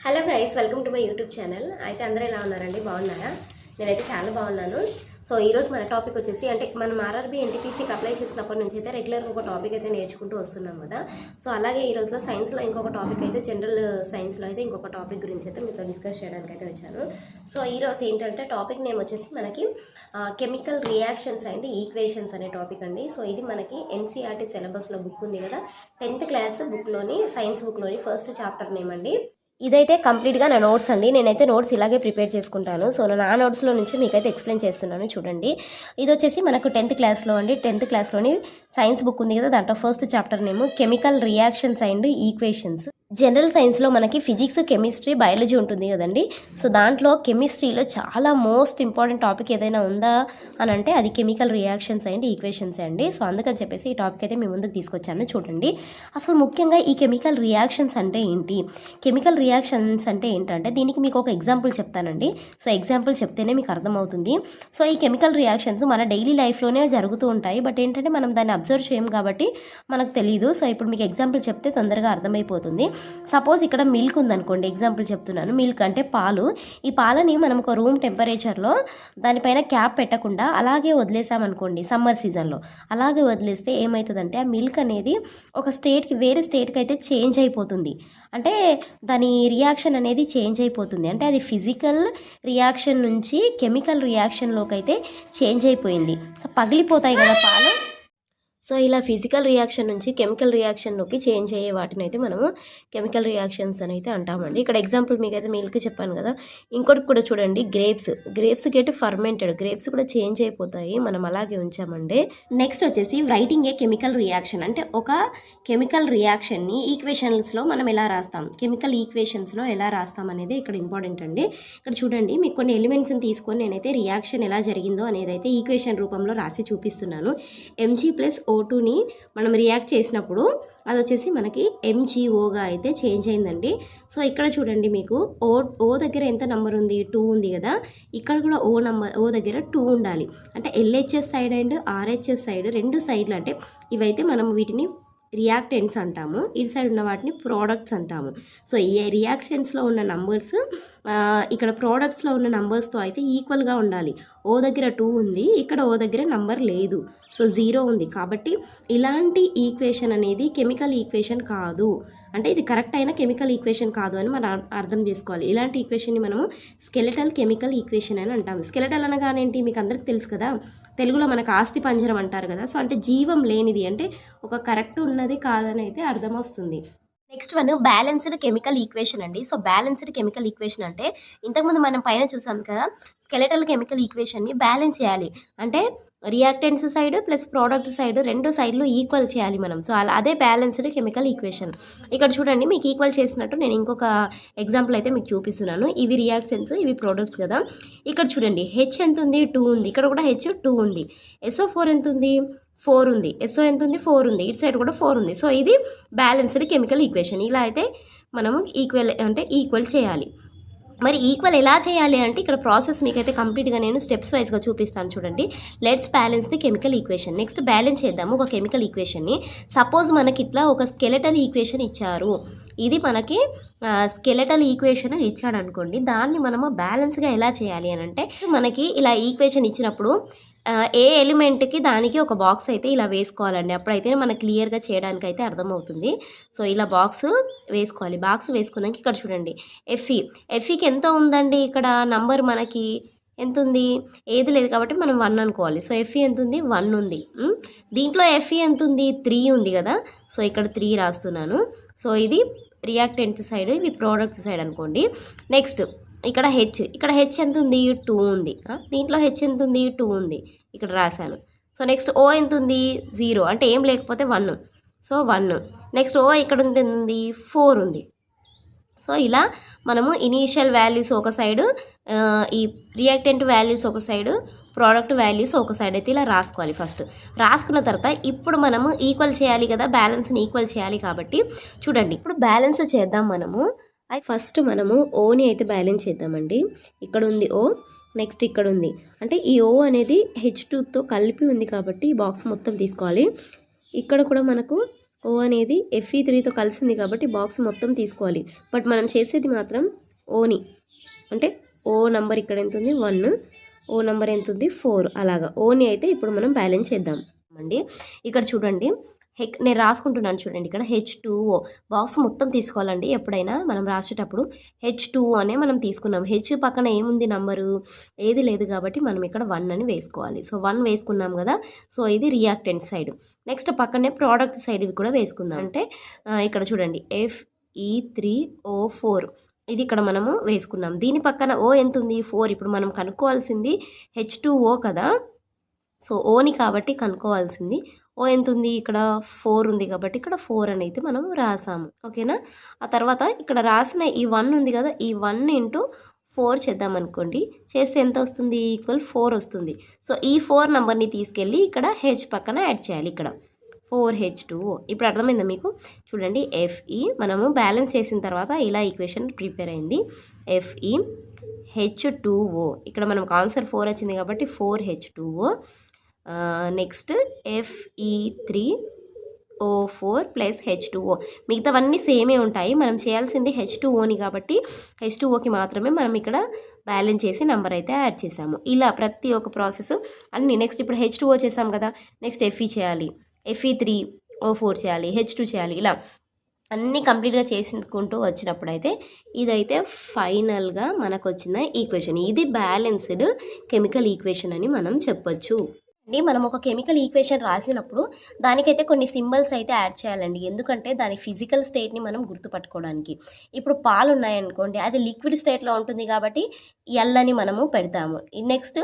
Hello guys, welcome to my YouTube channel. అయితే అందరూ ఎలా ఉన్నారండి? బాగున్నారా? నేనైతే చాలా బాగున్నాను. సో ఈరోజు మన టాపిక్ వచ్చేసి, అంటే మనం ఆర్ఆర్బీ ఎన్టీపీసీకి అప్లై చేసినప్పటి నుంచి అయితే రెగ్యులర్గా ఒక టాపిక్ అయితే నేర్చుకుంటూ వస్తున్నాం కదా. సో అలాగే ఈ రోజులో సైన్స్లో ఇంకొక టాపిక్ అయితే, జనరల్ సైన్స్లో అయితే ఇంకొక టాపిక్ గురించి అయితే మీతో డిస్కస్ చేయడానికి అయితే వచ్చాను. సో ఈరోజు ఏంటంటే టాపిక్ నేమ్ వచ్చేసి మనకి కెమికల్ రియాక్షన్స్ అండ్ ఈక్వేషన్స్ అనే టాపిక్ అండి. సో ఇది మనకి ఎన్సీఆర్టీ సిలబస్లో బుక్ ఉంది కదా, 10th క్లాస్ బుక్లోని, సైన్స్ బుక్లోని ఫస్ట్ చాప్టర్ నేమ్ అండి. ఇదైతే కంప్లీట్గా నా నోట్స్ అండి. నేనైతే నోట్స్ ఇలాగే ప్రిపేర్ చేసుకుంటాను. సో నేను ఆ నోట్స్లో నుంచి మీకైతే ఎక్స్ప్లెయిన్ చేస్తున్నాను. చూడండి, ఇది వచ్చేసి మనకు 10th క్లాస్లో అండి. 10th క్లాస్లోని సైన్స్ బుక్ ఉంది కదా, దాంట్లో first chapter name chemical reactions and equations. General సైన్స్లో మనకి ఫిజిక్స్, కెమిస్ట్రీ, బయాలజీ ఉంటుంది కదండి. సో దాంట్లో కెమిస్ట్రీలో చాలా మోస్ట్ ఇంపార్టెంట్ టాపిక్ ఏదైనా ఉందా అని అంటే అది కెమికల్ రియాక్షన్స్ అండ్ ఈక్వేషన్స్ అండి. సో అందుకని చెప్పేసి ఈ టాపిక్ అయితే మీ ముందుకు తీసుకొచ్చాను. చూడండి, అసలు ముఖ్యంగా ఈ కెమికల్ రియాక్షన్స్ అంటే ఏంటి, కెమికల్ రియాక్షన్స్ అంటే ఏంటంటే దీనికి మీకు ఒక ఎగ్జాంపుల్ చెప్తానండి. సో ఎగ్జాంపుల్ చెప్తేనే మీకు అర్థమవుతుంది. సో ఈ కెమికల్ రియాక్షన్స్ మన డైలీ లైఫ్లోనే జరుగుతూ ఉంటాయి, బట్ ఏంటంటే మనం దాన్ని అబ్జర్వ్ చేయం కాబట్టి మనకు తెలియదు. సో ఇప్పుడు మీకు ఎగ్జాంపుల్ చెప్తే తొందరగా అర్థమైపోతుంది. సపోజ్ ఇక్కడ మిల్క్ ఉందనుకోండి, ఎగ్జాంపుల్ చెప్తున్నాను. మిల్క్ అంటే పాలు. ఈ పాలని మనం ఒక రూమ్ టెంపరేచర్లో దానిపైన క్యాప్ పెట్టకుండా అలాగే వదిలేసామనుకోండి, సమ్మర్ సీజన్లో అలాగే వదిలేస్తే ఏమవుతుందంటే ఆ మిల్క్ అనేది ఒక స్టేట్కి, వేరే స్టేట్కి అయితే చేంజ్ అయిపోతుంది. అంటే దాని రియాక్షన్ అనేది చేంజ్ అయిపోతుంది. అంటే అది ఫిజికల్ రియాక్షన్ నుంచి కెమికల్ రియాక్షన్లోకి అయితే చేంజ్ అయిపోయింది. సో పగిలిపోతాయి కదా పాలు. సో ఇలా ఫిజికల్ రియాక్షన్ నుంచి కెమికల్ రియాక్షన్లోకి చేంజ్ అయ్యే వాటిని అయితే మనము కెమికల్ రియాక్షన్స్ అని అయితే అంటామండి. ఇక్కడ ఎగ్జాంపుల్ మీకు అయితే మిల్క్ చెప్పాను కదా. ఇంకోటి కూడా చూడండి, గ్రేప్స్ గెట్ ఫర్మెంటెడ్. గ్రేప్స్ కూడా చేంజ్ అయిపోతాయి మనం అలాగే ఉంచామండి. నెక్స్ట్ వచ్చేసి రైటింగ్ ఏ కెమికల్ రియాక్షన్, అంటే ఒక కెమికల్ రియాక్షన్ని ఈక్వేషన్స్లో మనం ఎలా రాస్తాం, కెమికల్ ఈక్వేషన్స్లో ఎలా రాస్తాం అనేది ఇక్కడ ఇంపార్టెంట్ అండి. ఇక్కడ చూడండి, మీకు కొన్ని ఎలిమెంట్స్ని తీసుకొని నేనైతే రియాక్షన్ ఎలా జరిగిందో అనేది అయితే ఈక్వేషన్ రూపంలో రాసి చూపిస్తున్నాను. Mg+O2ని మనం రియాక్ట్ చేసినప్పుడు అది వచ్చేసి మనకి MgOగా అయితే చేంజ్ అయిందండి. సో ఇక్కడ చూడండి, మీకు ఓ దగ్గర ఎంత నెంబర్ ఉంది, 2 ఉంది కదా. ఇక్కడ కూడా ఓ దగ్గర 2 ఉండాలి. అంటే LHS side and RHS side, రెండు సైడ్లు, అంటే ఇవైతే మనం వీటిని రియాక్టెంట్స్ అంటాము, ఇటు సైడ్ ఉన్న వాటిని ప్రోడక్ట్స్ అంటాము. సో ఈ రియాక్షన్స్లో ఉన్న నంబర్స్ ఇక్కడ ప్రోడక్ట్స్లో ఉన్న నంబర్స్తో అయితే ఈక్వల్గా ఉండాలి. ఓ దగ్గర 2 ఉంది, ఇక్కడ ఓ దగ్గర నంబర్ లేదు, సో 0 ఉంది. కాబట్టి ఇలాంటి ఈక్వేషన్ అనేది కెమికల్ ఈక్వేషన్ కాదు, అంటే ఇది కరెక్ట్ అయిన కెమికల్ ఈక్వేషన్ కాదు అని మనం అర్థం చేసుకోవాలి. ఇలాంటి ఈక్వేషన్ని మనము స్కెలెటల్ కెమికల్ ఈక్వేషన్ అని అంటాము. స్కెలెటల్ అనగానేంటి మీకు అందరికి తెలుసు కదా, తెలుగులో మనకు ఆస్తి పంజరం అంటారు కదా. సో అంటే జీవం లేనిది, అంటే ఒక కరెక్ట్ ఉన్నది కాదని అయితే అర్థం వస్తుంది. Next one balanced chemical equation అండి. సో బ్యాలెన్స్డ్ కెమికల్ ఈక్వేషన్ అంటే ఇంతకుముందు మనం పైన చూసాం కదా, స్కెలెటల్ కెమికల్ ఈక్వేషన్ని బ్యాలెన్స్ చేయాలి. అంటే reactants side plus product side, రెండు సైడ్లు ఈక్వల్ చేయాలి మనం. సో అదే బ్యాలెన్స్డ్ కెమికల్ ఈక్వేషన్. ఇక్కడ చూడండి, మీకు ఈక్వల్ చేసినట్టు నేను ఇంకొక ఎగ్జాంపుల్ అయితే మీకు చూపిస్తున్నాను. ఇవి రియాక్షన్స్, ఇవి ప్రోడక్ట్స్ కదా. ఇక్కడ చూడండి, H ఎంత ఉంది, 2 ఉంది. ఇక్కడ కూడా H 2 ఉంది. SO4 ఎంత ఉంది, 4 ఉంది. SO ఎంత ఉంది, 4 ఉంది. ఇటు సైడ్ కూడా 4 ఉంది. సో ఇది బ్యాలెన్స్డ్ కెమికల్ ఈక్వేషన్. ఇలా అయితే మనము ఈక్వల్ చేయాలి. మరి ఈక్వల్ ఎలా చేయాలి అంటే ఇక్కడ ప్రాసెస్ మీకైతే కంప్లీట్గా నేను స్టెప్స్ వైజ్గా చూపిస్తాను. చూడండి, let's balance the chemical equation. Next balance చేద్దాము ఒక కెమికల్ ఈక్వేషన్ని. సపోజ్ మనకి ఇట్లా ఒక స్కెలెటల్ ఈక్వేషన్ ఇచ్చారు, ఇది మనకి స్కెలెటల్ ఈక్వేషన్ ఇచ్చాడు అనుకోండి. దాన్ని మనము బ్యాలెన్స్గా ఎలా చేయాలి అని అంటే, మనకి ఇలా ఈక్వేషన్ ఇచ్చినప్పుడు ఏ ఎలిమెంట్కి దానికి ఒక బాక్స్ అయితే ఇలా వేసుకోవాలండి. అప్పుడైతే మనకు క్లియర్గా చేయడానికి అయితే అర్థమవుతుంది. సో ఇలా బాక్స్ వేసుకోవాలి. బాక్స్ వేసుకున్నాక ఇక్కడ చూడండి, ఎఫ్ఈకి ఎంత ఉందండి, ఇక్కడ నంబర్ మనకి ఎంత ఉంది, ఏది లేదు కాబట్టి మనం 1 అనుకోవాలి. సో ఎఫ్ఈ ఎంత ఉంది, 1 ఉంది. దీంట్లో ఎఫ్ఈ ఎంత ఉంది, 3 ఉంది కదా. సో ఇక్కడ 3 రాస్తున్నాను. సో ఇది రియాక్టెంట్స్ సైడ్, ఇవి ప్రోడక్ట్స్ సైడ్ అనుకోండి. నెక్స్ట్ ఇక్కడ హెచ్ ఎంత ఉంది, 2 ఉంది. దీంట్లో హెచ్ ఎంత ఉంది, 2 ఉంది, ఇక్కడ రాశాను. సో నెక్స్ట్ ఓ ఎంత ఉంది, 0, అంటే ఏం లేకపోతే 1. సో 1. నెక్స్ట్ ఓ ఇక్కడ ఉంది, 4 ఉంది. సో ఇలా మనము ఇనీషియల్ వాల్యూస్ ఒక సైడు, ఈ రియాక్టెంట్ వాల్యూస్ ఒక సైడు, ప్రోడక్ట్ వాల్యూస్ ఒక సైడ్ అయితే ఇలా రాసుకోవాలి. ఫస్ట్ రాసుకున్న తర్వాత ఇప్పుడు మనము ఈక్వల్ చేయాలి కదా, బ్యాలెన్స్ని ఈక్వల్ చేయాలి. కాబట్టి చూడండి, ఇప్పుడు బ్యాలెన్స్ చేద్దాం మనము. ఫస్ట్ మనము ఓని అయితే బ్యాలెన్స్ చేద్దామండి. ఇక్కడ ఉంది ఓ, నెక్స్ట్ ఇక్కడ ఉంది. అంటే ఈ ఓ అనేది H2తో కలిపి ఉంది కాబట్టి ఈ బాక్స్ మొత్తం తీసుకోవాలి. ఇక్కడ కూడా మనకు ఓ అనేది Fe3తో కలిసి ఉంది కాబట్టి బాక్స్ మొత్తం తీసుకోవాలి. బట్ మనం చేసేది మాత్రం ఓని, అంటే ఓ నంబర్ ఇక్కడ ఎంత ఉంది 1, ఓ నంబర్ ఎంత ఉంది 4, అలాగా ఓని అయితే ఇప్పుడు మనం బ్యాలెన్స్ చేద్దాం అండి. ఇక్కడ చూడండి నేను రాసుకుంటున్నాను చూడండి, ఇక్కడ H2O బాక్స్ మొత్తం తీసుకోవాలండి. ఎప్పుడైనా మనం రాసేటప్పుడు H2O అనే మనం తీసుకున్నాం. హెచ్ పక్కన ఏముంది నంబరు, ఏది లేదు కాబట్టి మనం ఇక్కడ 1 అని వేసుకోవాలి. సో 1 వేసుకున్నాం కదా, సో ఇది రియాక్టెంట్ సైడ్. నెక్స్ట్ పక్కనే ప్రోడక్ట్ సైడ్ ఇవి కూడా వేసుకుందాం. అంటే ఇక్కడ చూడండి Fe3O4 ఇది ఇక్కడ మనము వేసుకున్నాం. దీని పక్కన ఓ ఎంత ఉంది 4. ఇప్పుడు మనం కనుక్కోవాల్సింది H2O కదా, సో ఓని కాబట్టి కనుక్కోవాల్సింది ఓ ఎంత ఉంది, ఇక్కడ 4 ఉంది కాబట్టి ఇక్కడ 4 అని అయితే మనం రాసాము. ఓకేనా. ఆ తర్వాత ఇక్కడ రాసిన ఈ 1 ఉంది కదా, ఈ 1 ఇంటూ 4 చేద్దాం అనుకోండి. చేస్తే ఎంత వస్తుంది, ఈక్వల్ 4 వస్తుంది. సో ఈ 4 నెంబర్ని తీసుకెళ్ళి ఇక్కడ హెచ్ పక్కన యాడ్ చేయాలి. ఇక్కడ 4H2O. ఇప్పుడు అర్థమైందా మీకు? చూడండి Fe మనము బ్యాలెన్స్ చేసిన తర్వాత ఇలా ఈక్వేషన్ ప్రిపేర్ అయింది. FeH2O ఇక్కడ మనకు ఆన్సర్ 4 వచ్చింది కాబట్టి 4H2O. Next Fe3O4 plus H2O. మిగతావన్నీ సేమే ఉంటాయి. మనం చేయాల్సింది H2Oని కాబట్టి H2Oకి మాత్రమే మనం ఇక్కడ బ్యాలెన్స్ చేసి నెంబర్ అయితే యాడ్ చేసాము. ఇలా ప్రతి ఒక్క ప్రాసెస్ అన్ని. నెక్స్ట్ ఇప్పుడు H2O చేసాం కదా, నెక్స్ట్ Fe చేయాలి, Fe3O4 చేయాలి, H2 చేయాలి. ఇలా అన్నీ కంప్లీట్గా చేసుకుంటూ వచ్చినప్పుడు అయితే ఇదైతే ఫైనల్గా మనకు వచ్చిన ఈక్వేషన్. ఇది బ్యాలెన్స్డ్ కెమికల్ ఈక్వేషన్ అని మనం చెప్పొచ్చు. మనం ఒక కెమికల్ ఈక్వేషన్ రాసినప్పుడు దానికైతే కొన్ని సింబల్స్ అయితే యాడ్ చేయాలండి. ఎందుకంటే దాని ఫిజికల్ స్టేట్ని మనం గుర్తుపట్టుకోవడానికి. ఇప్పుడు పాలు ఉన్నాయనుకోండి, అది లిక్విడ్ స్టేట్లో ఉంటుంది కాబట్టి ఎల్ అని మనము పెడతాము. నెక్స్ట్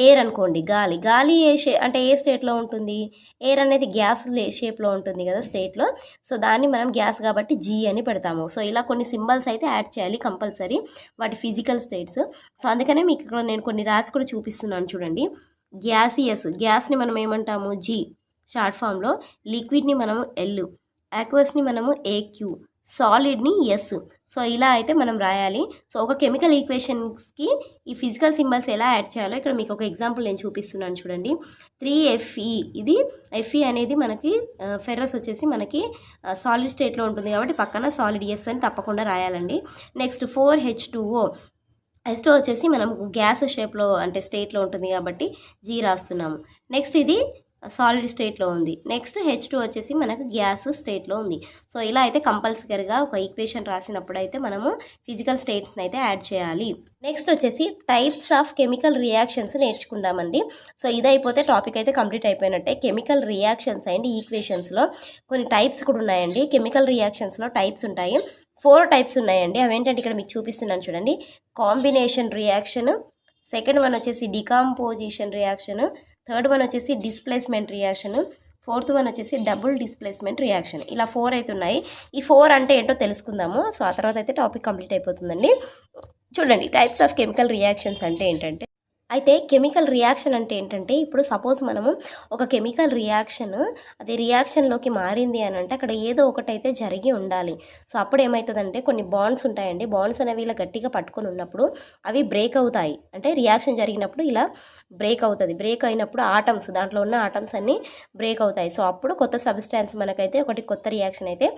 ఎయిర్ అనుకోండి, గాలి అంటే ఏ స్టేట్లో ఉంటుంది, ఎయిర్ అనేది గ్యాస్ షేప్లో ఉంటుంది కదా స్టేట్లో, సో దాన్ని మనం గ్యాస్ కాబట్టి జీ అని పెడతాము. సో ఇలా కొన్ని సింబల్స్ అయితే యాడ్ చేయాలి కంపల్సరీ, వాటి ఫిజికల్ స్టేట్స్. సో అందుకనే మీకు ఇక్కడ నేను కొన్ని రాసి కూడా చూపిస్తున్నాను చూడండి. గ్యాస్ని మనం ఏమంటాము జీ షార్ట్ ఫామ్లో, లిక్విడ్ని మనము ఎల్, ఆక్వస్ని మనము ఏక్యూ, సాలిడ్ని ఎస్. సో ఇలా అయితే మనం రాయాలి. సో ఒక కెమికల్ ఈక్వేషన్స్కి ఈ ఫిజికల్ సింబల్స్ ఎలా యాడ్ చేయాలో ఇక్కడ మీకు ఒక ఎగ్జాంపుల్ నేను చూపిస్తున్నాను చూడండి. 3Fe ఇది Fe అనేది మనకి ఫెర్రస్ వచ్చేసి మనకి సాలిడ్ స్టేట్లో ఉంటుంది కాబట్టి పక్కన సాలిడ్ ఎస్ అని తప్పకుండా రాయాలండి. Next 4H2O. H2 వచ్చేసి మనం గ్యాస్ షేప్లో అంటే స్టేట్లో ఉంటుంది కాబట్టి జీ రాస్తున్నాము. నెక్స్ట్ ఇది సాలిడ్ స్టేట్లో ఉంది. నెక్స్ట్ H2 వచ్చేసి మనకు గ్యాస్ స్టేట్లో ఉంది. సో ఇలా అయితే కంపల్సరీగా ఒక ఈక్వేషన్ రాసినప్పుడు అయితే మనము ఫిజికల్ స్టేట్స్ని అయితే యాడ్ చేయాలి. నెక్స్ట్ వచ్చేసి టైప్స్ ఆఫ్ కెమికల్ రియాక్షన్స్ నేర్చుకుందామండి. సో ఇది అయిపోతే టాపిక్ అయితే కంప్లీట్ అయిపోయినట్టే. కెమికల్ రియాక్షన్స్ అండ్ ఈక్వేషన్స్లో కొన్ని టైప్స్ కూడా ఉన్నాయండి. కెమికల్ రియాక్షన్స్లో టైప్స్ ఉంటాయి, 4 టైప్స్ ఉన్నాయండి. అవేంటంటే ఇక్కడ మీకు చూపిస్తున్నాను చూడండి. కాంబినేషన్ రియాక్షన్, సెకండ్ వన్ వచ్చేసి డికాంపోజిషన్ రియాక్షన్, థర్డ్ వన్ వచ్చేసి డిస్ప్లేస్మెంట్ రియాక్షన్, ఫోర్త్ వన్ వచ్చేసి డబుల్ డిస్ప్లేస్మెంట్ రియాక్షన్. ఇలా 4 అయితే ఉన్నాయి. ఈ 4 అంటే ఏంటో తెలుసుకుందాము. సో ఆ తర్వాత అయితే టాపిక్ కంప్లీట్ అయిపోతుందండి. చూడండి టైప్స్ ఆఫ్ కెమికల్ రియాక్షన్స్ అంటే ఏంటంటే, అయితే కెమికల్ రియాక్షన్ అంటే ఏంటంటే, ఇప్పుడు సపోజ్ మనము ఒక కెమికల్ రియాక్షన్ అది రియాక్షన్లోకి మారింది అని అంటే అక్కడ ఏదో ఒకటైతే జరిగి ఉండాలి. సో అప్పుడు ఏమవుతుందంటే కొన్ని బాండ్స్ ఉంటాయండి, బాండ్స్ అనేవి ఇలా గట్టిగా పట్టుకొని ఉన్నప్పుడు అవి బ్రేక్ అవుతాయి. అంటే రియాక్షన్ జరిగినప్పుడు ఇలా బ్రేక్ అవుతుంది. బ్రేక్ అయినప్పుడు ఆటమ్స్, దాంట్లో ఉన్న ఆటమ్స్ అన్నీ బ్రేక్ అవుతాయి. సో అప్పుడు కొత్త సబ్స్టాన్స్ మనకైతే ఒకటి కొత్త రియాక్షన్ అయితే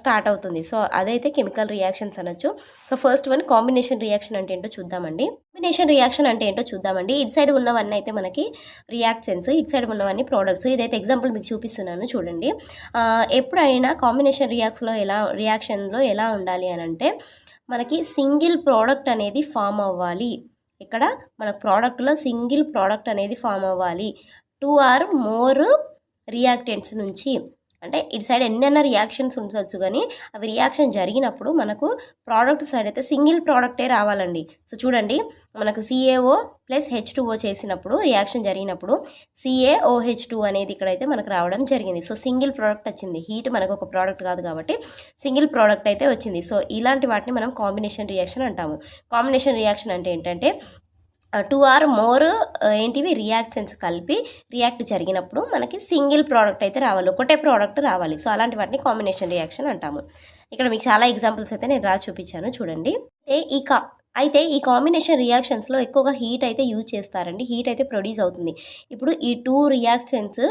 స్టార్ట్ అవుతుంది. సో అదైతే కెమికల్ రియాక్షన్స్ అనొచ్చు. So first one combination reaction అంటే ఏంటో చూద్దామండి. కాంబినేషన్ రియాక్షన్ అంటే ఏంటో చూద్దామండి. ఇటు సైడ్ ఉన్నవన్నీ అయితే మనకి రియాక్టెంట్స్, ఇటు సైడ్ ఉన్నవన్నీ ప్రోడక్ట్స్. ఇదైతే ఎగ్జాంపుల్ మీకు చూపిస్తున్నాను చూడండి. ఎప్పుడైనా కాంబినేషన్ రియాక్షన్లో ఎలా ఉండాలి అని అంటే మనకి సింగిల్ ప్రోడక్ట్ అనేది ఫామ్ అవ్వాలి. ఇక్కడ మన ప్రోడక్ట్లో సింగిల్ ప్రోడక్ట్ అనేది ఫామ్ అవ్వాలి. 2 or more రియాక్టెంట్స్ నుంచి, అంటే ఇటు సైడ్ ఎన్నైనా రియాక్షన్స్ ఉండొచ్చు కానీ అవి రియాక్షన్ జరిగినప్పుడు మనకు ప్రోడక్ట్ సైడ్ అయితే సింగిల్ ప్రోడక్టే రావాలండి. సో చూడండి మనకు CaO ప్లస్ H2O చేసినప్పుడు రియాక్షన్ జరిగినప్పుడు CaOH2 అనేది ఇక్కడైతే మనకు రావడం జరిగింది. సో సింగిల్ ప్రోడక్ట్ వచ్చింది. హీట్ మనకు ఒక ప్రోడక్ట్ కాదు కాబట్టి సింగిల్ ప్రోడక్ట్ అయితే వచ్చింది. సో ఇలాంటి వాటిని మనం కాంబినేషన్ రియాక్షన్ అంటాము. కాంబినేషన్ రియాక్షన్ అంటే ఏంటంటే 2 or more రియాక్టెంట్స్ కలిపి రియాక్ట్ జరిగినప్పుడు మనకి సింగిల్ ప్రోడక్ట్ అయితే రావాలి, ఒకటే ప్రోడక్ట్ రావాలి. సో అలాంటి వాటిని కాంబినేషన్ రియాక్షన్ అంటాము. ఇక్కడ మీకు చాలా ఎగ్జాంపుల్స్ అయితే నేను రాసి చూపించాను చూడండి. ఈ అయితే ఈ కాంబినేషన్ రియాక్షన్స్‌లో ఎక్కువగా హీట్ అయితే యూజ్ చేస్తారండి. హీట్ అయితే ప్రొడ్యూస్ అవుతుంది. ఇప్పుడు ఈ 2 రియాక్షన్స్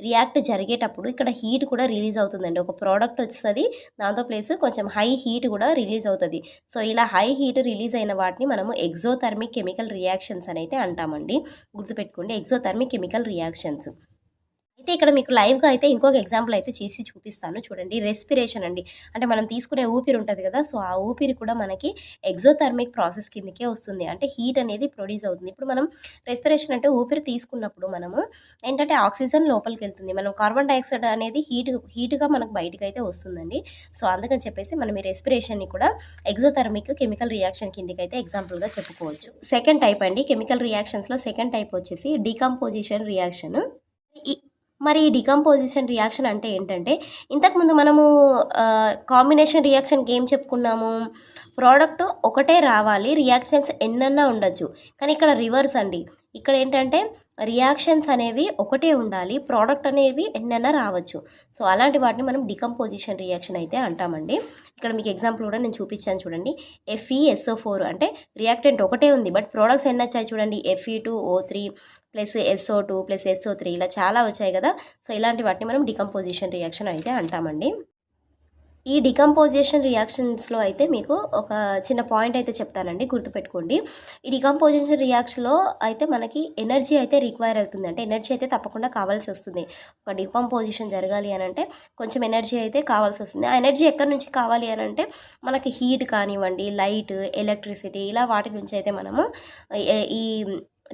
రియాక్ట్ జరిగేటప్పుడు ఇక్కడ హీట్ కూడా రిలీజ్ అవుతుందండి. ఒక ప్రోడక్ట్ వస్తది. దాంతో ప్లస్ కొంచెం హై హీట్ కూడా రిలీజ్ అవుతది. సో, ఇలా హై హీట్ రిలీజ్ అయిన వాటిని మనము ఎక్సోథర్మిక్ కెమికల్ రియాక్షన్స్ అని అయితే అంటామండి. గుర్తుపెట్టుకోండి, ఎక్సోథర్మిక్ కెమికల్ రియాక్షన్స్. అయితే ఇక్కడ మీకు లైవ్‌గా అయితే ఇంకొక ఎగ్జాంపుల్ అయితే చేసి చూపిస్తాను చూడండి. రెస్పిరేషన్ అండి. అంటే మనం తీసుకునే ఊపిరి ఉంటది కదా! సో, ఆ ఊపిరి కూడా మనకి ఎక్సోథర్మిక్ ప్రాసెస్ కిందకే వస్తుంది. అంటే హీట్ అనేది ప్రొడ్యూస్ అవుతుంది. ఇప్పుడు మనం రెస్పిరేషన్ అంటే ఊపిరి తీసుకున్నప్పుడు మనము ఏంటంటే ఆక్సిజన్ లోపలికెళ్తుంది. మనం కార్బన్ డయాక్సైడ్ అనేది హీట్‌గా మనకు బయటికైతే వస్తుందండి. సో, అందుకని చెప్పేసి మనం ఈ రెస్పిరేషన్‌ని కూడా ఎక్సోథర్మిక్ కెమికల్ రియాక్షన్ కిందకైతే ఎగ్జాంపుల్‌గా చెప్పుకోవచ్చు. సెకండ్ టైప్ అండి కెమికల్ రియాక్షన్స్‌లో సెకండ్ టైప్ వచ్చేసి డీకంపోజిషన్ రియాక్షన్. ఈ మరి ఈ డీకంపోజిషన్ రియాక్షన్ అంటే ఏంటంటే, ఇంతకుముందు మనము కాంబినేషన్ రియాక్షన్‌కి ఏం చెప్పుకున్నాము? ప్రోడక్ట్ ఒకటే రావాలి. రియాక్షన్స్ ఎన్నన్నా ఉండొచ్చు. కానీ ఇక్కడ రివర్స్ అండి. ఇక్కడ ఏంటంటే రియాక్షన్స్ అనేవి ఒకటే ఉండాలి. ప్రోడక్ట్ అనేవి ఎన్నన్నా రావచ్చు. సో, అలాంటి వాటిని మనం డీకంపోజిషన్ రియాక్షన్ అయితే అంటామండి. ఇక్కడ మీకు ఎగ్జాంపుల్ కూడా నేను చూపించాను చూడండి. FeSO4 అంటే రియాక్టెంట్ ఒకటే ఉంది. బట్ ప్రొడక్ట్స్ ఎన్నొచ్చాయి చూడండి. Fe2O3 plus SO2 plus SO3 ఇలా చాలా వచ్చాయి కదా! సో, ఇలాంటి వాటిని మనం డీకంపోజిషన్ రియాక్షన్ అయితే అంటామండి. ఈ డీకంపోజిషన్ రియాక్షన్స్‌లో అయితే మీకు ఒక చిన్న పాయింట్ అయితే చెప్తానండి, గుర్తుపెట్టుకోండి. ఈ డీకంపోజిషన్ రియాక్షన్‌లో అయితే మనకి ఎనర్జీ అయితే రిక్వైర్ అవుతుంది. అంటే ఎనర్జీ అయితే తప్పకుండా కావాల్సొస్తుంది. ఒక డీకంపోజిషన్ జరగాలి అనంటే కొంచెం ఎనర్జీ అయితే కావాల్సొస్తుంది. ఆ ఎనర్జీ ఎక్కడి నుంచి కావాలి అనంటే మనకి హీట్ కానివ్వండి, లైట్, ఎలక్ట్రిసిటీ ఇలా వాటి నుంచి అయితే మనము ఈ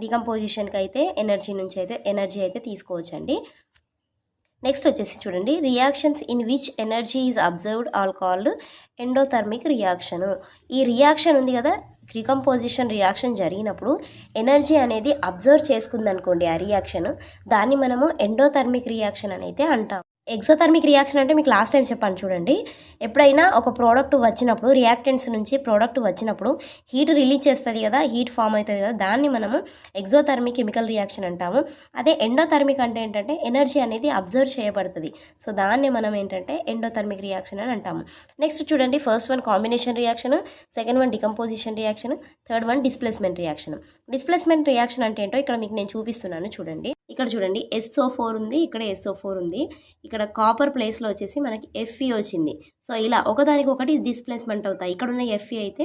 డీకంపోజిషన్‌కి అయితే ఎనర్జీ అయితే తీసుకోవచ్చండి. నెక్స్ట్ వచ్చేసి చూడండి, reactions in which energy is observed are called endothermic reaction. ఈ రియాక్షన్ ఉంది కదా, డీకంపోజిషన్ రియాక్షన్ జరిగినప్పుడు ఎనర్జీ అనేది అబ్జర్వ్ చేసుకుందనుకోండి ఆ రియాక్షన్, దాన్ని మనము ఎండోథర్మిక్ రియాక్షన్ అని అయితే అంటాం. ఎక్సోథర్మిక్ రియాక్షన్ అంటే మీకు లాస్ట్ టైం చెప్పాను చూడండి. ఎప్పుడైనా ఒక ప్రోడక్ట్ వచ్చినప్పుడు, రియాక్టెంట్స్ నుంచి ప్రోడక్ట్ వచ్చినప్పుడు హీట్ రిలీజ్ చేస్తుంది కదా, హీట్ ఫామ్ అవుతుంది కదా, దాన్ని మనము ఎక్సోథర్మిక్ కెమికల్ రియాక్షన్ అంటాము. అదే ఎండోథర్మిక్ అంటే ఏంటంటే ఎనర్జీ అనేది అబ్జర్వ్ చేయబడుతుంది. సో, దాన్ని మనం ఏంటంటే ఎండోథర్మిక్ రియాక్షన్ అని అంటాము. నెక్స్ట్ చూడండి, first one combination reaction, second one decomposition reaction, third one displacement reaction. Displacement reaction అంటే ఏంటో ఇక్కడ మీకు నేను చూపిస్తున్నాను చూడండి. ఇక్కడ చూడండి, SO4 ఉంది, ఇక్కడ SO4 ఉంది. ఇక్కడ కాపర్ ప్లేస్లో వచ్చేసి మనకి Fe వచ్చింది. సో, ఇలా ఒకదానికొకటి డిస్ప్లేస్మెంట్ అవుతాయి. ఇక్కడున్న Fe అయితే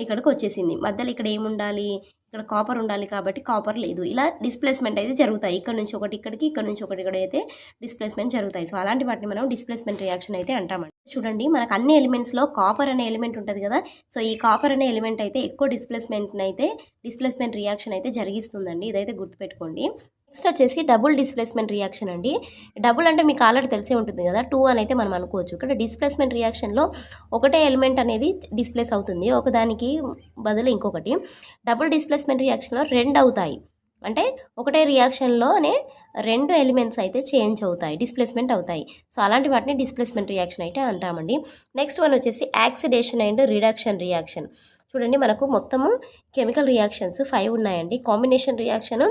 ఇక్కడికి వచ్చేసింది. మధ్యలో ఇక్కడ ఏముండాలి? ఇక్కడ కాపర్ ఉండాలి కాబట్టి కాపర్ లేదు. ఇలా డిస్ప్లేస్మెంట్ అయితే జరుగుతాయి. ఇక్కడ నుంచి ఒకటి ఇక్కడికి, ఇక్కడ నుంచి ఒకటి ఇక్కడ అయితే డిస్ప్లేస్మెంట్ జరుగుతాయి. సో, అలాంటి వాటిని మనం డిస్ప్లేస్మెంట్ రియాక్షన్ అయితే అంటామండి. చూడండి, మనకు అన్ని ఎలిమెంట్స్లో కాపర్ అనే ఎలిమెంట్ ఉంటుంది కదా. సో, ఈ కాపర్ అనే ఎలిమెంట్ అయితే ఎక్కువ డిస్ప్లేస్మెంట్ రియాక్షన్ అయితే జరిగిస్తుందండి. ఇదైతే గుర్తుపెట్టుకోండి. నెక్స్ట్ వచ్చేసి డబుల్ డిస్ప్లేస్మెంట్ రియాక్షన్ అండి. డబుల్ అంటే మీకు ఆల్రెడీ తెలిసే ఉంటుంది కదా, 2 అని అయితే మనం అనుకోవచ్చు. ఇక్కడ డిస్ప్లేస్మెంట్ రియాక్షన్లో ఒకటే ఎలిమెంట్ అనేది డిస్ప్లేస్ అవుతుంది, ఒకదానికి బదులు ఇంకొకటి. డబుల్ డిస్ప్లేస్మెంట్ రియాక్షన్లో 2 అవుతాయి. అంటే ఒకటే రియాక్షన్లోనే 2 ఎలిమెంట్స్ అయితే చేంజ్ అవుతాయి, డిస్ప్లేస్మెంట్ అవుతాయి. సో, అలాంటి వాటిని డిస్ప్లేస్మెంట్ రియాక్షన్ అయితే అంటామండి. నెక్స్ట్ వన్ వచ్చేసి యాక్సిడేషన్ అండ్ రిడక్షన్ రియాక్షన్. చూడండి, మనకు మొత్తము కెమికల్ రియాక్షన్స్ 5 ఉన్నాయండి. Combination reaction,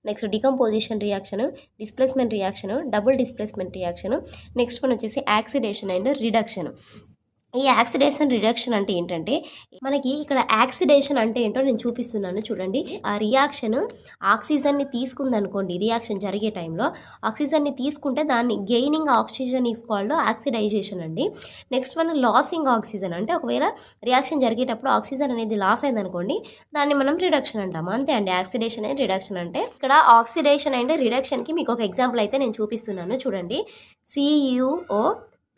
next decomposition reaction, displacement reaction, double displacement reaction, next one వచ్చేసి యాక్సిడేషన్ అండ్ రిడక్షన్. ఈ యాక్సిడేషన్ రిడక్షన్ అంటే ఏంటంటే, మనకి ఇక్కడ యాక్సిడేషన్ అంటే ఏంటో నేను చూపిస్తున్నాను చూడండి. ఆ రియాక్షన్ ఆక్సిజన్ని తీసుకుందనుకోండి, రియాక్షన్ జరిగే టైంలో ఆక్సిజన్ని తీసుకుంటే దాన్ని gaining oxygen is called oxidation అండి. Next one losing oxygen. అంటే ఒకవేళ రియాక్షన్ జరిగేటప్పుడు ఆక్సిజన్ అనేది లాస్ అయిందనుకోండి, దాన్ని మనం రిడక్షన్ అంటాము. అంతే అండి, యాక్సిడేషన్ అండ్ రిడక్షన్ అంటే. ఇక్కడ ఆక్సిడేషన్ అండ్ రిడక్షన్కి మీకు ఒక ఎగ్జాంపుల్ అయితే నేను చూపిస్తున్నాను చూడండి. CuO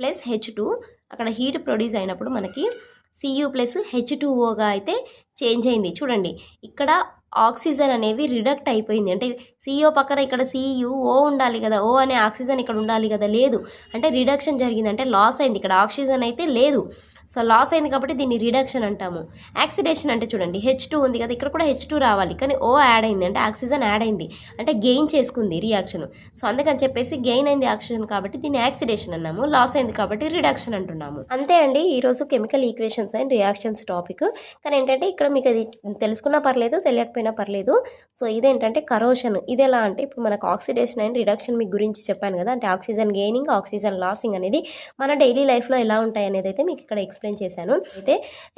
ప్లస్ H2 అక్కడ హీట్ ప్రొడ్యూస్ అయినప్పుడు మనకి Cu ప్లస్ H2Oగా అయితే చేంజ్ అయింది. చూడండి, ఇక్కడ ఆక్సిజన్ అనేవి రిడక్ట్ అయిపోయింది. అంటే CO పక్కన ఇక్కడ CuO ఉండాలి కదా, O అనే ఆక్సిజన్ ఇక్కడ ఉండాలి కదా, లేదు. అంటే రిడక్షన్ జరిగింది, అంటే లాస్ అయింది. ఇక్కడ ఆక్సిజన్ అయితే లేదు. సో, లాస్ అయింది కాబట్టి దీన్ని రిడక్షన్ అంటాము. యాక్సిడేషన్ అంటే చూడండి, H2 ఉంది కదా, ఇక్కడ కూడా H2 రావాలి, కానీ O యాడ్ అయింది, అంటే ఆక్సిజన్ యాడ్ అయింది, అంటే గెయిన్ చేసుకుంది రియాక్షన్. సో, అందుకని చెప్పేసి గెయిన్ అయింది ఆక్సిజన్ కాబట్టి దీన్ని యాక్సిడేషన్ అన్నాము. లాస్ అయింది కాబట్టి రిడక్షన్ అంటున్నాము. అంతే అండి, ఈరోజు chemical equations and reactions topic. కానీ ఏంటంటే ఇక్కడ మీకు అది తెలుసుకున్నా పర్లేదు, తెలియకపోయినా అయినా పర్లేదు. సో ఇదేంటంటే కరోషన్. ఇది ఎలా అంటే ఇప్పుడు మనకు ఆక్సిడేషన్ అండ్ రిడక్షన్ మీకు గురించి చెప్పాను కదా, అంటే ఆక్సిజన్ గెయినింగ్ ఆక్సిజన్ లాసింగ్ అనేది మన డైలీ లైఫ్లో ఎలా ఉంటాయి అనేది అయితే మీకు ఇక్కడ ఎక్స్ప్లెయిన్ చేశాను. అయితే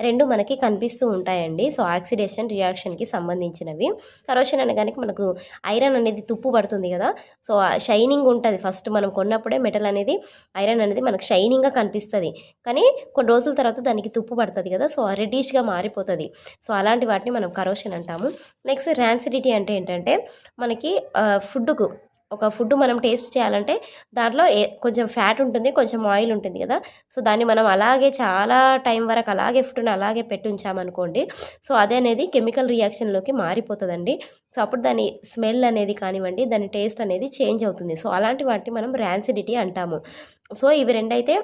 రెండు మనకి కనిపిస్తూ ఉంటాయండి. సో ఆక్సిడేషన్ రియాక్షన్కి సంబంధించినవి. కరోషన్ అనగానే మనకు ఐరన్ అనేది తుప్పు పడుతుంది కదా, సో షైనింగ్ ఉంటుంది. ఫస్ట్ మనం కొన్నప్పుడే మెటల్ అనేది ఐరన్ అనేది మనకు షైనింగ్గా కనిపిస్తుంది, కానీ కొన్ని రోజుల తర్వాత దానికి తుప్పు పడుతుంది కదా, సో రెడ్డిష్గా మారిపోతుంది. సో అలాంటి వాటిని మనం కరోషన్ అంటాము. నెక్స్ట్ ర్యాన్సిడిటీ అంటే ఏంటంటే మనకి ఫుడ్ మనం టేస్ట్ చేయాలంటే దాంట్లో కొంచెం ఫ్యాట్ ఉంటుంది, కొంచెం ఆయిల్ ఉంటుంది కదా, సో దాన్ని మనం అలాగే చాలా టైం వరకు అలాగే ఫుడ్ని అలాగే పెట్టి ఉంచామనుకోండి, సో అదే అనేది కెమికల్ రియాక్షన్లోకి మారిపోతుందండి. సో అప్పుడు దాని స్మెల్ అనేది కానివ్వండి, దాని టేస్ట్ అనేది చేంజ్ అవుతుంది. సో అలాంటి వాటిని మనం ర్యాన్సిడిటీ అంటాము. సో ఇవి రెండైతే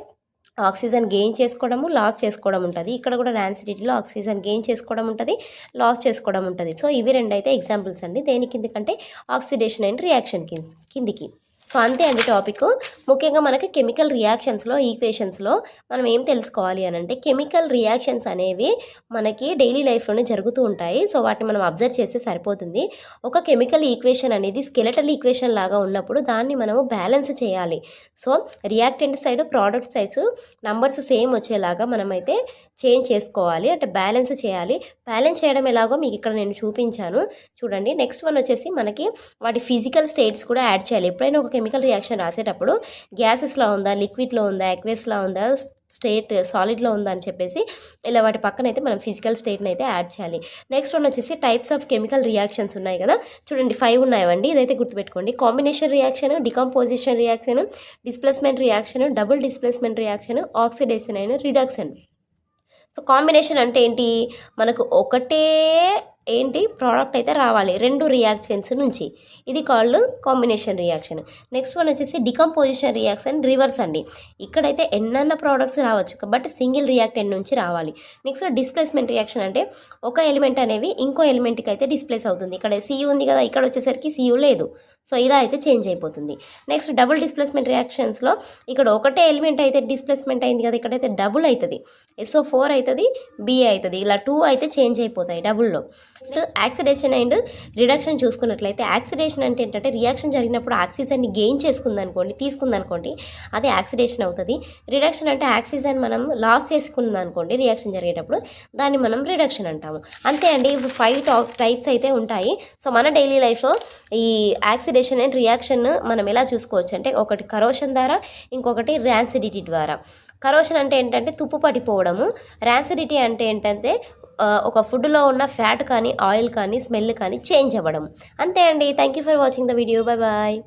ఆక్సిజన్ గెయిన్ చేసుకోవడము, లాస్ చేసుకోవడం ఉంటుంది. ఇక్కడ కూడా ర్యాన్సిడిటీలో ఆక్సిజన్ గెయిన్ చేసుకోవడం ఉంటుంది, లాస్ చేసుకోవడం ఉంటుంది. సో ఇవి రెండైతే ఎగ్జాంపుల్స్ అండి. దేని కిందకంటే ఆక్సిడేషన్ అండ్ రియాక్షన్ కిందికి. సో అంతే అండి టాపిక్. ముఖ్యంగా మనకి కెమికల్ రియాక్షన్స్లో ఈక్వేషన్స్లో మనం ఏం తెలుసుకోవాలి అని అంటే, కెమికల్ రియాక్షన్స్ అనేవి మనకి డైలీ లైఫ్లోనే జరుగుతూ ఉంటాయి. సో వాటిని మనం అబ్జర్వ్ చేస్తే సరిపోతుంది. ఒక కెమికల్ ఈక్వేషన్ అనేది స్కెలెటల్ ఈక్వేషన్ లాగా ఉన్నప్పుడు దాన్ని మనము బ్యాలెన్స్ చేయాలి. So reactant side product sides numbers same వచ్చేలాగా మనమైతే చేంజ్ చేసుకోవాలి, అంటే బ్యాలెన్స్ చేయాలి. బ్యాలెన్స్ చేయడం ఎలాగో మీకు ఇక్కడ నేను చూపించాను చూడండి. నెక్స్ట్ వన్ వచ్చేసి మనకి వాటి ఫిజికల్ స్టేట్స్ కూడా యాడ్ చేయాలి. ఎప్పుడైనా ఒక కెమికల్ రియాక్షన్ రాసేటప్పుడు గ్యాసెస్లో ఉందా, లిక్విడ్లో ఉందా, అక్వేస్లో ఉందా, స్టేట్ సాలిడ్లో ఉందా అని చెప్పేసి ఇలా వాటి పక్కన అయితే మనం ఫిజికల్ స్టేట్ని అయితే యాడ్ చేయాలి. నెక్స్ట్ వన్ వచ్చేసి టైప్స్ ఆఫ్ కెమికల్ రియాక్షన్స్ ఉన్నాయి కదా, చూడండి 5 ఉన్నాయండి. ఇదైతే గుర్తుపెట్టుకోండి. Combination reaction, decomposition reaction, displacement reaction, double displacement reaction, oxidation and reduction. So combination అంటే ఏంటి, మనకు ఒకటే ప్రోడక్ట్ అయితే రావాలి 2 రియాక్షన్స్ నుంచి, ఇది called combination reaction. Next one వచ్చేసి డికంపోజిషన్ రియాక్షన్ రివర్స్ అండి. ఇక్కడైతే ఎన్నన్న ప్రోడక్ట్స్ రావచ్చు, బట్ సింగిల్ రియాక్టెంట్ నుంచి రావాలి. నెక్స్ట్ డిస్ప్లేస్మెంట్ రియాక్షన్ అంటే ఒక ఎలిమెంట్ అనేవి ఇంకో ఎలిమెంట్కి అయితే డిస్ప్లేస్ అవుతుంది. ఇక్కడ సియు ఉంది కదా, ఇక్కడ వచ్చేసరికి సియు లేదు, సో ఇలా అయితే చేంజ్ అయిపోతుంది. నెక్స్ట్ డబుల్ డిస్ప్లేస్మెంట్ రియాక్షన్స్లో ఇక్కడ ఒకటే ఎలిమెంట్ అయితే డిస్ప్లేస్మెంట్ అయింది కదా, ఇక్కడైతే డబుల్ అవుతుంది, SO4 అవుతుంది, BA అవుతుంది, ఇలా 2 అయితే చేంజ్ అయిపోతాయి డబుల్లో. నెక్స్ట్ ఆక్సిడేషన్ అండ్ రిడక్షన్ చూసుకున్నట్లయితే, ఆక్సిడేషన్ అంటే ఏంటంటే రియాక్షన్ జరిగినప్పుడు ఆక్సిజన్ని గెయిన్ తీసుకుందనుకోండి అది ఆక్సిడేషన్ అవుతుంది. రిడక్షన్ అంటే ఆక్సిజన్ మనం లాస్ చేసుకుందనుకోండి రియాక్షన్ జరిగేటప్పుడు, దాన్ని మనం రిడక్షన్ అంటాము. అంతే అండి. 5 టైప్స్ అయితే ఉంటాయి. సో మన డైలీ లైఫ్లో ఈ ఆక్సిడేషన్ అండ్ రియాక్షన్ మనం ఎలా చూసుకోవచ్చు అంటే, ఒకటి కరోషన్ ద్వారా, ఇంకొకటి ర్యాన్సిడిటీ ద్వారా. కరోషన్ అంటే ఏంటంటే తుప్పు పడిపోవడము, ర్యాన్సిడిటీ అంటే ఏంటంటే ఒక ఫుడ్లో ఉన్న ఫ్యాట్ కానీ ఆయిల్ కానీ స్మెల్ కానీ చేంజ్ అవ్వడం. అంతే అండి. Thank you for watching the video. Bye bye.